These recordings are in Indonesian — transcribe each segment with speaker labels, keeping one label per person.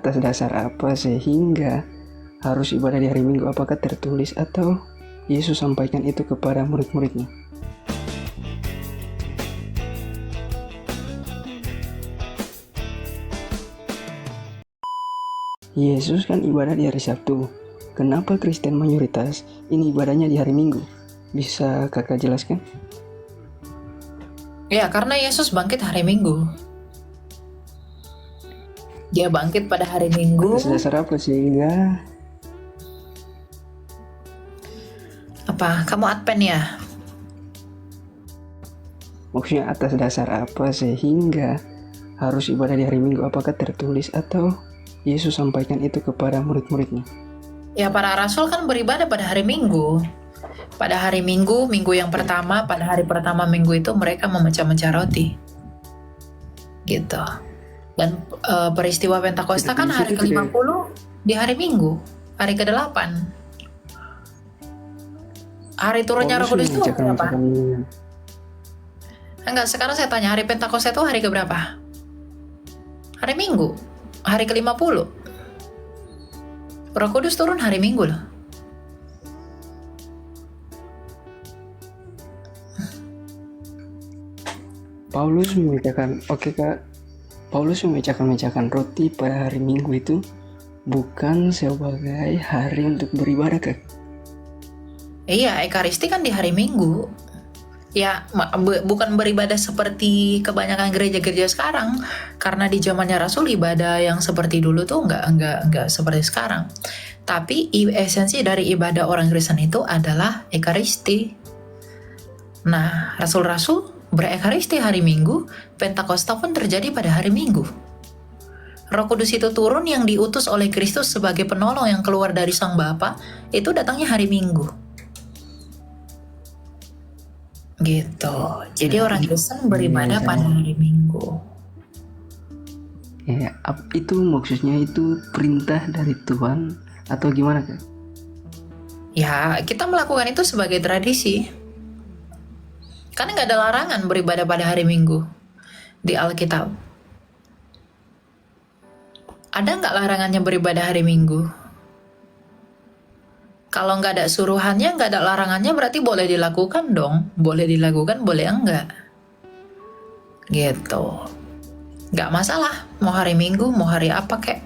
Speaker 1: Atas dasar apa sehingga harus ibadah di hari Minggu? Apakah tertulis atau Yesus sampaikan itu kepada murid-muridnya? Yesus kan ibadah di hari Sabtu. Kenapa Kristen mayoritas ini ibadahnya di hari Minggu? Bisa kakak jelaskan?
Speaker 2: Ya, karena Yesus bangkit hari Minggu. Dia bangkit pada hari Minggu.
Speaker 1: Atas dasar apa sehingga
Speaker 2: Apa? Kamu Advent ya?
Speaker 1: Maksudnya atas dasar apa sehingga harus ibadah di hari Minggu? Apakah tertulis atau Yesus sampaikan itu kepada murid-muridnya?
Speaker 2: Ya, para rasul kan beribadah pada hari Minggu. Pada hari Minggu, minggu yang pertama, pada hari pertama minggu itu mereka memecah-mecah roti. Gitu. Dan peristiwa Pentakosta kan hari ke-50 di hari Minggu, hari ke-8. Hari turunnya Roh Kudus itu berapa? Enggak, sekarang saya tanya, hari Pentakosta itu hari keberapa? Hari Minggu, hari ke-50. Roh Kudus turun hari Minggu loh.
Speaker 1: Paulus memecahkan, oke kak, Paulus memecahkan roti pada hari Minggu itu bukan sebagai hari untuk beribadah kak?
Speaker 2: Iya, Ekaristi kan di hari Minggu. Ya, bukan beribadah seperti kebanyakan gereja-gereja sekarang, karena di zamannya Rasul ibadah yang seperti dulu tuh nggak seperti sekarang. Tapi esensi dari ibadah orang Kristen itu adalah Ekaristi. Nah, Rasul-Rasul berekaristi hari Minggu, Pentakosta pun terjadi pada hari Minggu. Roh Kudus itu turun yang diutus oleh Kristus sebagai penolong yang keluar dari Sang Bapa, itu datangnya hari Minggu. Gitu. Jadi orang Kristen beribadah pada hari Minggu.
Speaker 1: Ya, itu maksudnya itu perintah dari Tuhan atau gimana kak?
Speaker 2: Ya, kita melakukan itu sebagai tradisi. Karena nggak ada larangan beribadah pada hari Minggu di Alkitab. Ada nggak larangannya beribadah hari Minggu? Kalau nggak ada suruhannya, nggak ada larangannya, berarti boleh dilakukan dong. Boleh dilakukan, boleh enggak. Gitu. Nggak masalah, mau hari Minggu, mau hari apa kek.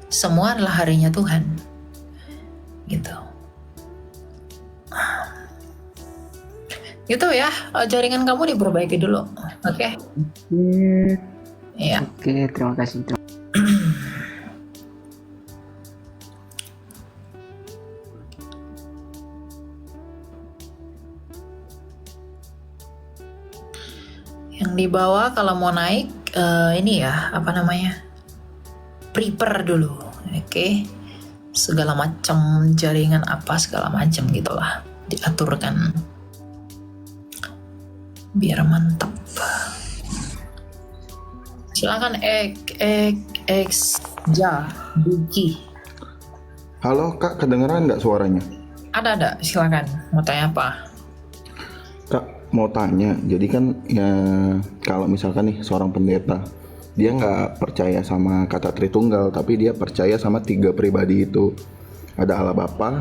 Speaker 2: Semua adalah harinya Tuhan. Gitu. Gitu ya, jaringan kamu diperbaiki dulu. Oke? Iya.
Speaker 1: Oke, terima kasih.
Speaker 2: Yang di bawah kalau mau naik, ini ya, apa namanya? Prepare dulu, oke? Segala macam jaringan apa, segala macam gitulah. Diaturkan. Biar mantap. Silakan Buki.
Speaker 3: Halo kak, kedengeran nggak suaranya?
Speaker 2: Ada, silakan. Mau tanya apa?
Speaker 3: Kak, mau tanya, jadi kan ya kalau misalkan nih seorang pendeta, dia nggak percaya sama kata Tritunggal, tapi dia percaya sama 3 pribadi itu. Ada Allah Bapa,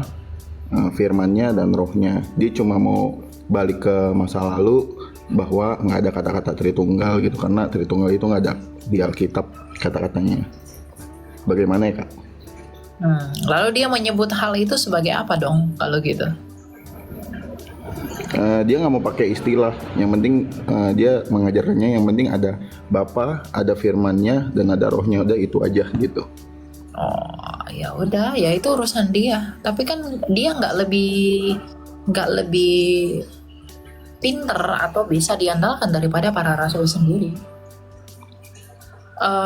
Speaker 3: firman-Nya dan Roh-Nya. Dia cuma mau balik ke masa lalu bahwa nggak ada kata-kata Tritunggal gitu, karena Tritunggal itu nggak ada di Alkitab kata-katanya. Bagaimana ya kak?
Speaker 2: Lalu dia menyebut hal itu sebagai apa dong kalau gitu?
Speaker 3: Dia nggak mau pakai istilah, yang penting dia mengajarkannya, yang penting ada Bapa, ada firman-Nya dan ada Roh-Nya, udah itu aja gitu.
Speaker 2: Oh, ya udah, ya itu urusan dia. Tapi kan dia nggak lebih pinter atau bisa diandalkan daripada para rasul sendiri.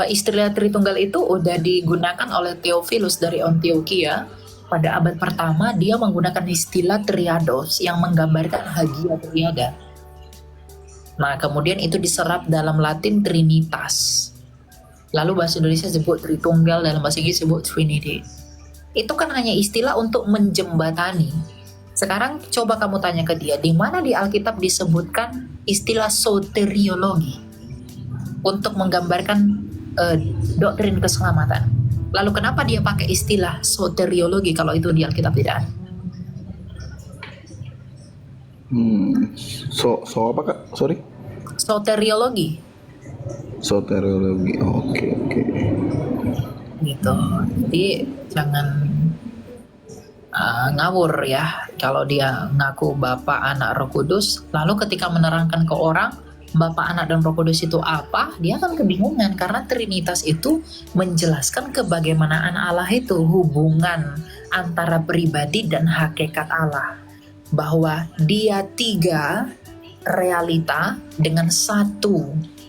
Speaker 2: Istilah Tritunggal itu udah digunakan oleh Theophilus dari Antioquia. Pada abad pertama dia menggunakan istilah triados yang menggambarkan Hagia Triada. Nah, kemudian itu diserap dalam Latin Trinitas. Lalu bahasa Indonesia sebut Tritunggal, dalam bahasa Inggris sebut Trinity. Itu kan hanya istilah untuk menjembatani. Sekarang coba kamu tanya ke dia, di mana di Alkitab disebutkan istilah soteriologi untuk menggambarkan doktrin keselamatan? Lalu kenapa dia pakai istilah soteriologi kalau itu di Alkitab tidak ada?
Speaker 3: So apa kak? Sorry.
Speaker 2: Soteriologi
Speaker 3: Soteriologi. Oke.
Speaker 2: gitu. Jadi jangan ngawur ya kalau dia ngaku Bapa, Anak, Roh Kudus, lalu ketika menerangkan ke orang Bapa, Anak, dan Roh Kudus itu apa, dia akan kebingungan karena Trinitas itu menjelaskan kebagaimanaan Allah itu, hubungan antara pribadi dan hakikat Allah, bahwa dia 3 realita dengan 1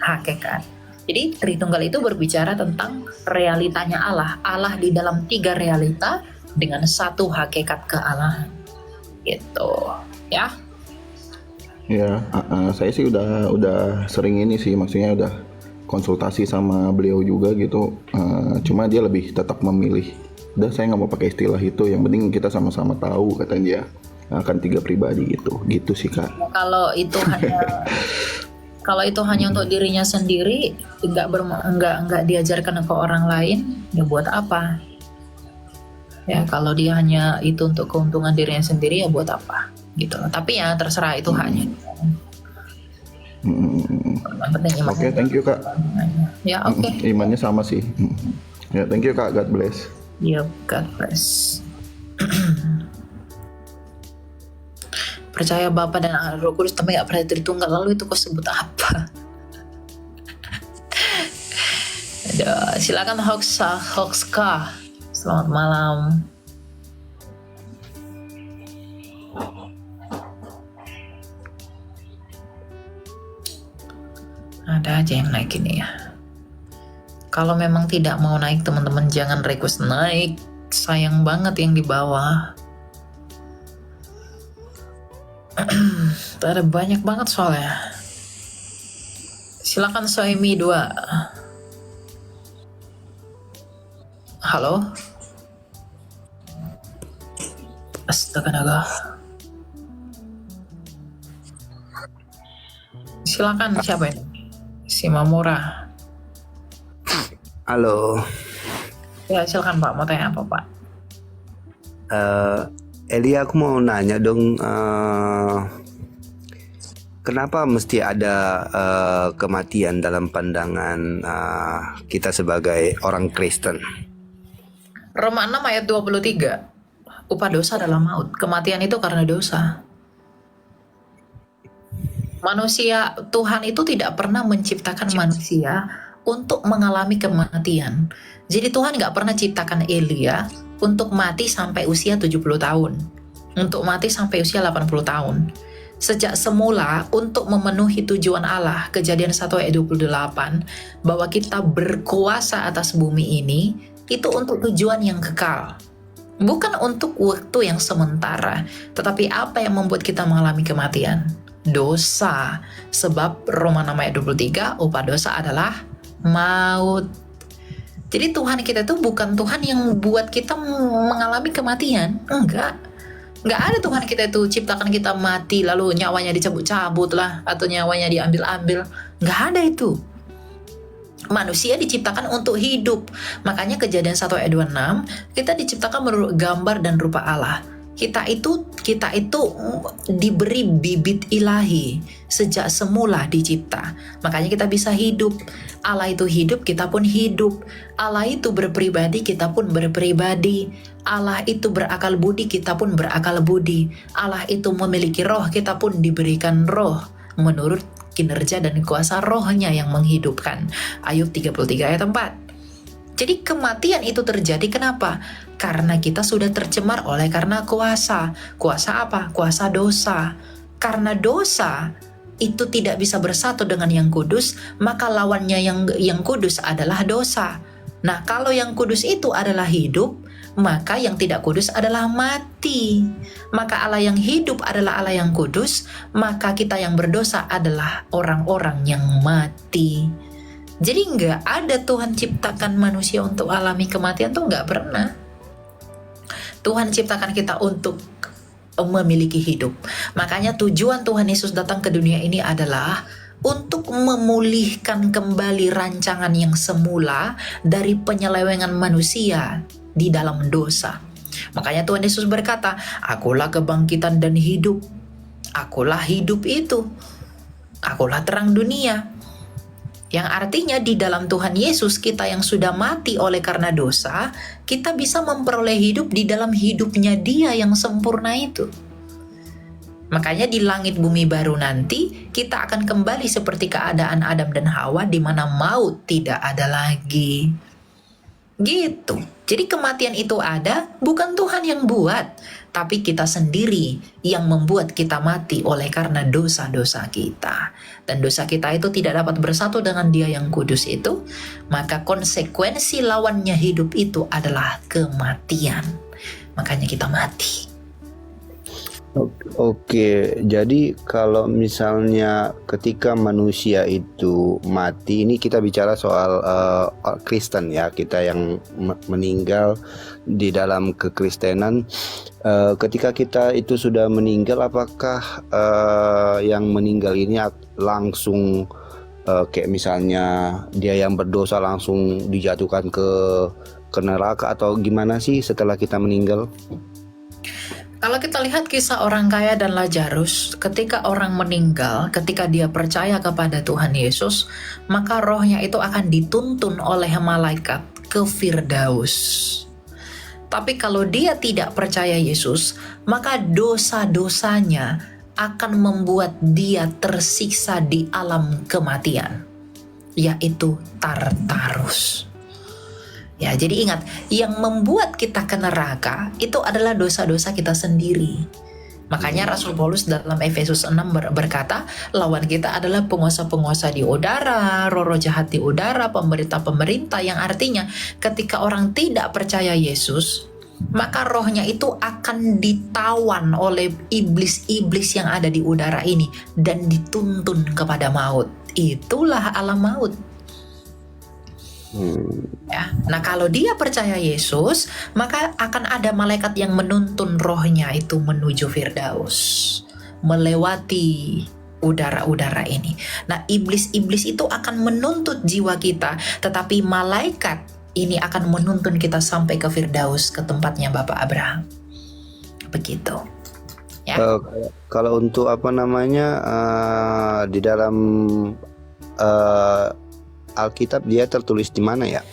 Speaker 2: hakikat. Jadi Tritunggal itu berbicara tentang realitanya Allah, Allah di dalam 3 realita dengan 1 hakikat kealahan, gitu ya.
Speaker 3: Ya, saya sih udah sering ini sih, maksudnya udah konsultasi sama beliau juga gitu. Cuma dia lebih tetap memilih, udah saya nggak mau pakai istilah itu, yang penting kita sama-sama tahu, katanya dia akan 3 pribadi itu, gitu sih kak.
Speaker 2: Kalau itu hanya untuk dirinya sendiri, nggak diajarkan ke orang lain, ya buat apa? Ya kalau dia hanya itu untuk keuntungan dirinya sendiri, ya buat apa? Gitu. Tapi ya terserah, itu haknya. Yang penting imannya.
Speaker 3: Oke, thank you kak.
Speaker 2: Ya oke.
Speaker 3: Imannya sama sih. Ya, thank you kak. God bless.
Speaker 2: Ya, God bless. Percaya Bapa dan Anak, Roh Kudus, tapi nggak percaya Tritunggal, lalu itu kau sebut apa? Aduh, silakan Hoxka. Selamat malam. Ada aja yang naik ini ya. Kalau memang tidak mau naik, teman-teman jangan request naik. Sayang banget yang di bawah. Ada banyak banget soalnya. Silakan Soemi 2. Halo. Astaga. Silakan, siapa ini? Si Mamura.
Speaker 4: Halo,
Speaker 2: Ya silakan Pak, mau tanya apa Pak?
Speaker 4: Eli, aku mau nanya dong, kenapa mesti ada kematian dalam pandangan kita sebagai orang Kristen?
Speaker 2: Roma 6 ayat 23. Upah dosa adalah maut. Kematian itu karena dosa. Manusia, Tuhan itu tidak pernah menciptakan manusia untuk mengalami kematian. Jadi Tuhan gak pernah ciptakan Elia untuk mati sampai usia 70 tahun. Untuk mati sampai usia 80 tahun. Sejak semula untuk memenuhi tujuan Allah, Kejadian 1 ayat 28, bahwa kita berkuasa atas bumi ini, itu untuk tujuan yang kekal. Bukan untuk waktu yang sementara, tetapi apa yang membuat kita mengalami kematian? Dosa. Sebab Roma 6 ayat 23, upah dosa adalah maut. Jadi Tuhan kita itu bukan Tuhan yang buat kita mengalami kematian. Enggak ada Tuhan kita itu ciptakan kita mati lalu nyawanya dicabut-cabut lah, atau nyawanya diambil-ambil. Enggak ada itu. Manusia diciptakan untuk hidup. Makanya Kejadian 1 ayat 26, kita diciptakan menurut gambar dan rupa Allah. Kita itu diberi bibit ilahi sejak semula dicipta. Makanya kita bisa hidup. Allah itu hidup, kita pun hidup. Allah itu berpribadi, kita pun berpribadi. Allah itu berakal budi, kita pun berakal budi. Allah itu memiliki roh, kita pun diberikan roh menurut kinerja dan kuasa rohnya yang menghidupkan. Ayub 33 ayat 4. Jadi kematian itu terjadi kenapa? Karena kita sudah tercemar karena kuasa. Kuasa apa? Kuasa dosa. Karena dosa itu tidak bisa bersatu dengan yang kudus, maka lawannya yang kudus adalah dosa. Nah, kalau yang kudus itu adalah hidup, maka yang tidak kudus adalah mati. Maka Allah yang hidup adalah Allah yang kudus, maka kita yang berdosa adalah orang-orang yang mati. Jadi nggak ada Tuhan ciptakan manusia untuk alami kematian, tuh nggak pernah. Tuhan ciptakan kita untuk memiliki hidup. Makanya tujuan Tuhan Yesus datang ke dunia ini adalah untuk memulihkan kembali rancangan yang semula dari penyelewengan manusia di dalam dosa. Makanya Tuhan Yesus berkata, "Akulah kebangkitan dan hidup. Akulah hidup itu. Akulah terang dunia." Yang artinya di dalam Tuhan Yesus, kita yang sudah mati oleh karena dosa, kita bisa memperoleh hidup di dalam hidupnya Dia yang sempurna itu. Makanya di langit bumi baru nanti, kita akan kembali seperti keadaan Adam dan Hawa, di mana maut tidak ada lagi. Gitu. Jadi kematian itu ada, bukan Tuhan yang buat, tapi kita sendiri yang membuat kita mati oleh karena dosa-dosa kita. Dan dosa kita itu tidak dapat bersatu dengan Dia yang kudus itu, maka konsekuensi lawannya hidup itu adalah kematian. Makanya kita mati.
Speaker 4: Oke, jadi kalau misalnya ketika manusia itu mati, ini kita bicara soal Kristen ya, kita yang meninggal di dalam kekristenan. Ketika kita itu sudah meninggal, apakah yang meninggal ini langsung kayak misalnya dia yang berdosa langsung dijatuhkan ke neraka, atau gimana sih setelah kita meninggal?
Speaker 2: Kalau kita lihat kisah orang kaya dan Lazarus, ketika orang meninggal, ketika dia percaya kepada Tuhan Yesus, maka rohnya itu akan dituntun oleh malaikat ke Firdaus. Tapi kalau dia tidak percaya Yesus, maka dosa-dosanya akan membuat dia tersiksa di alam kematian, yaitu Tartarus. Ya, jadi ingat, yang membuat kita ke neraka itu adalah dosa-dosa kita sendiri. Makanya Rasul Paulus dalam Efesus 6 berkata, lawan kita adalah penguasa-penguasa di udara, roh-roh jahat di udara, pemerintah-pemerintah, yang artinya ketika orang tidak percaya Yesus, maka rohnya itu akan ditawan oleh iblis-iblis yang ada di udara ini dan dituntun kepada maut. Itulah alam maut. Ya. Nah, kalau dia percaya Yesus, maka akan ada malaikat yang menuntun rohnya itu menuju Firdaus, melewati udara-udara ini. Nah, iblis-iblis itu akan menuntut jiwa kita, tetapi malaikat ini akan menuntun kita sampai ke Firdaus, ke tempatnya Bapak Abraham. Begitu. Ya.
Speaker 4: Kalau untuk di dalam Alkitab dia tertulis di mana ya?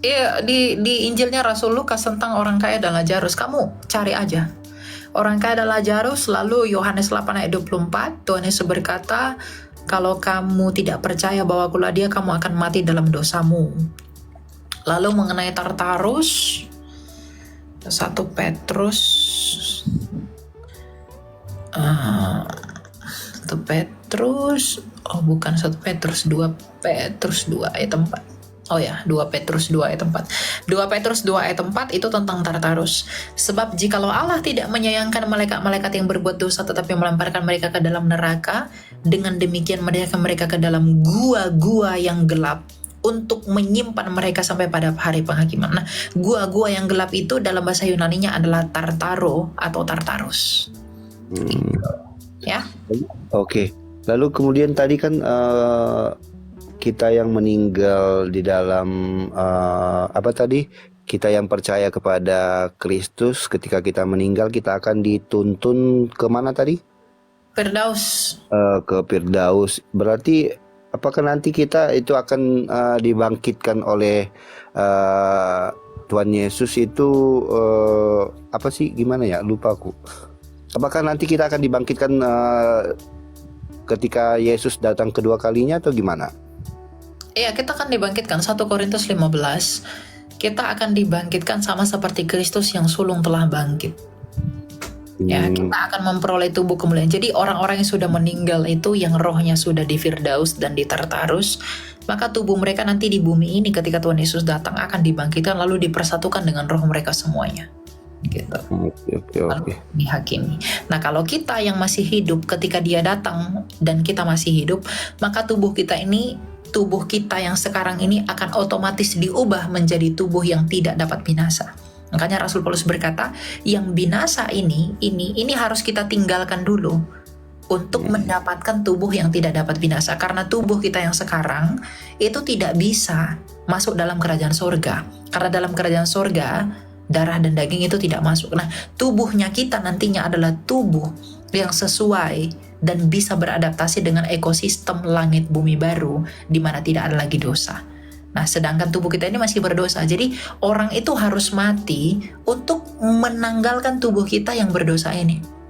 Speaker 2: Iya, di Injilnya Rasul Lukas tentang orang kaya dan Lazarus. Kamu cari aja. Orang kaya dan Lazarus, lalu Yohanes 8 ayat 24, Tuhan Yesus berkata, kalau kamu tidak percaya bahwa akulah Dia, kamu akan mati dalam dosamu. Lalu mengenai Tartarus, 1 Petrus 2 Petrus 2 ayat 4. Oh ya, 2 Petrus 2 ayat 4. 2 Petrus 2 ayat 4 itu tentang Tartarus. Sebab jikalau Allah tidak menyayangkan malaikat-malaikat yang berbuat dosa tetapi melemparkan mereka ke dalam neraka, dengan demikian mereka ke dalam gua-gua yang gelap untuk menyimpan mereka sampai pada hari penghakiman. Nah, gua-gua yang gelap itu dalam bahasa Yunaninya adalah Tartaro atau Tartarus. Ya.
Speaker 4: Oke. Lalu kemudian tadi kan kita yang meninggal di dalam kita yang percaya kepada Kristus, ketika kita meninggal kita akan dituntun ke mana tadi?
Speaker 2: Firdaus.
Speaker 4: Ke Firdaus. Berarti apakah nanti kita itu akan dibangkitkan oleh Tuhan Yesus itu gimana ya? Lupa aku. Apakah nanti kita akan dibangkitkan ketika Yesus datang kedua kalinya atau gimana?
Speaker 2: Iya, kita akan dibangkitkan. 1 Korintus 15. Kita akan dibangkitkan sama seperti Kristus yang sulung telah bangkit. Ya, kita akan memperoleh tubuh kemuliaan. Jadi orang-orang yang sudah meninggal itu, yang rohnya sudah di Firdaus dan di Tartarus, maka tubuh mereka nanti di bumi ini ketika Tuhan Yesus datang akan dibangkitkan lalu dipersatukan dengan roh mereka semuanya. Gitu. Oke. Dihakimi. Nah, kalau kita yang masih hidup ketika Dia datang dan kita masih hidup, maka tubuh kita yang sekarang ini akan otomatis diubah menjadi tubuh yang tidak dapat binasa. Makanya Rasul Paulus berkata, yang binasa ini harus kita tinggalkan dulu untuk mendapatkan tubuh yang tidak dapat binasa. Karena tubuh kita yang sekarang itu tidak bisa masuk dalam kerajaan sorga. Karena dalam kerajaan sorga, darah dan daging itu tidak masuk. Nah, tubuhnya kita nantinya adalah tubuh yang sesuai dan bisa beradaptasi dengan ekosistem langit bumi baru, di mana tidak ada lagi dosa. Nah, sedangkan tubuh kita ini masih berdosa. Jadi, orang itu harus mati untuk menanggalkan tubuh kita yang berdosa ini.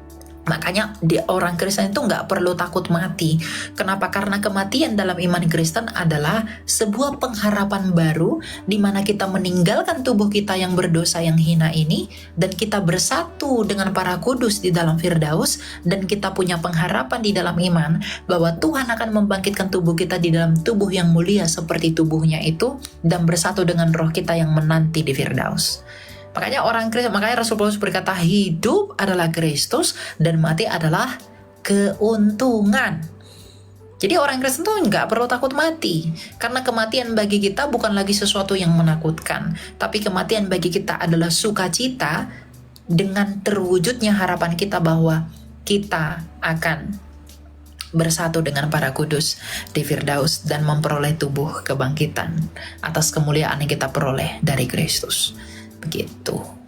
Speaker 2: Makanya orang Kristen itu nggak perlu takut mati. Kenapa? Karena kematian dalam iman Kristen adalah sebuah pengharapan baru di mana kita meninggalkan tubuh kita yang berdosa yang hina ini dan kita bersatu dengan para kudus di dalam Firdaus, dan kita punya pengharapan di dalam iman bahwa Tuhan akan membangkitkan tubuh kita di dalam tubuh yang mulia seperti tubuhnya itu dan bersatu dengan roh kita yang menanti di Firdaus. Makanya Rasul Paulus berkata, hidup adalah Kristus dan mati adalah keuntungan. Jadi orang Kristen tuh nggak perlu takut mati, karena kematian bagi kita bukan lagi sesuatu yang menakutkan, tapi kematian bagi kita adalah sukacita dengan terwujudnya harapan kita bahwa kita akan bersatu dengan para kudus di Firdaus dan memperoleh tubuh kebangkitan atas kemuliaan yang kita peroleh dari Kristus. Begitu.